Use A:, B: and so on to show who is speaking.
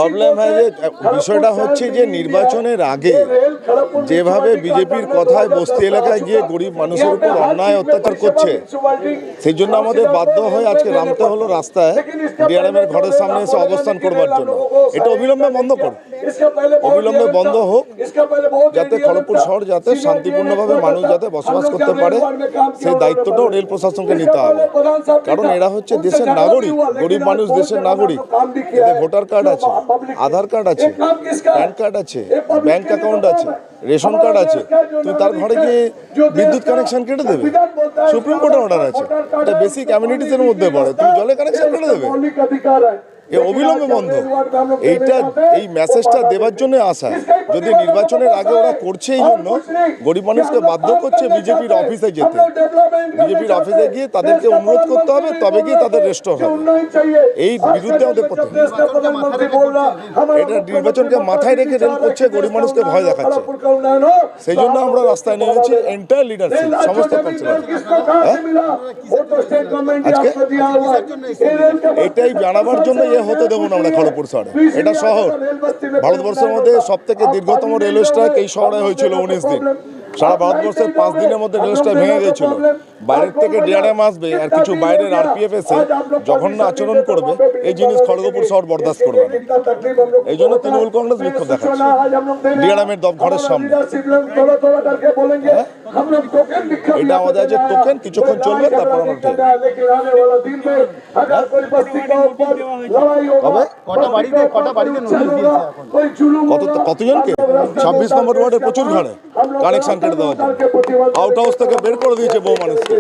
A: Problem হয় যে বিষয়টা হচ্ছে যে নির্বাচনের আগে যেভাবে বিজেপির কথায় বস্তি এলাকায় গিয়ে গরিব মানুষের উপর অন্যায় অত্যাচার করছে, সেই জন্য আমাদের বাধ্য হয়ে আজকে নামতে হলো রাস্তায় ডিআরএমের ঘরের সামনে এসে অবস্থান করবার জন্য। এটা অবিলম্বে বন্ধ করুন, অবিলম্বে বন্ধ হোক, যাতে খড়গপুর শহর যাতে শান্তিপূর্ণভাবে মানুষ যাতে বসবাস করতে পারে, সেই দায়িত্বটাও রেল প্রশাসনকে নিতে হবে। কারণ এরা হচ্ছে দেশের নাগরিক, গরিব মানুষ দেশের নাগরিক, এদের ভোটার কার্ড আছে, আধার কার্ড আছে, প্যান কার্ড আছে, ব্যাংক অ্যাকাউন্ট আছে, রেশন কার্ড আছে। তুই তার ঘরে গিয়ে বিদ্যুৎ কানেকশন কেটে দেবে? সুপ্রিম কোর্টের অর্ডার আছে, এটা বেসিক অ্যামিনিটিসের মধ্যে পড়ে, তুমি জলে কানেকশন কেটে দেবে? এ অবিলম্বে বন্ধ। এই মেসেজটা দেওয়ার জন্য আসা। যদি নির্বাচনের আগে ওরা করছে এই জন্য গরিব মানুষকে বাধ্য করছে বিজেপির অফিসে যেতে, বিজেপির অফিসে গিয়ে তাদেরকে অনুরোধ করতে হবে, তবে গিয়ে তাদের রেস্টোর হবে। এই বিরুদ্ধে আমাদের প্রথম এটা নির্বাচনকে মাথায় রেখে রেল করছে, গরিব মানুষকে ভয় দেখাচ্ছে। সেই জন্য আমরা রাস্তায় নেমেছি, এন্টায়ার লিডারশিপ, সমস্ত কাউন্সিলর। আজকে এটাই জানাবার জন্য হতে দেবো না আমরা খড়গপুর শহরে। এটা শহর, ভারতবর্ষের মধ্যে সব থেকে দীর্ঘতম রেলওয়ে স্ট্রাইক এই শহরে হয়েছিল 19 দিন। সারা ভারতবর্ষের 5 দিনের মধ্যে রেল স্ট্রাইক ভেঙে গিয়েছিল। বাইরের থেকে ডিআরএম আসবে আর কিছু বাইরের আরপিএফ এসে জঘন্য আচরণ করবে, এই জিনিস খড়গপুর শহর বরদাস্ত করবে না। এই জন্য তৃণমূল কংগ্রেস বিক্ষোভ দেখাচ্ছে ডিআরএমের ঘরের সামনে। এটা আমাদের আছে টোকেন, কিছুক্ষণ চলবে, তারপর আমরা কতজনকে 26 নম্বর ওয়ার্ডে প্রচুর ঘরে কানেকশন কেটে দেওয়া যায়, আউট হাউস থেকে বের করে দিয়েছে বহু মানুষকে।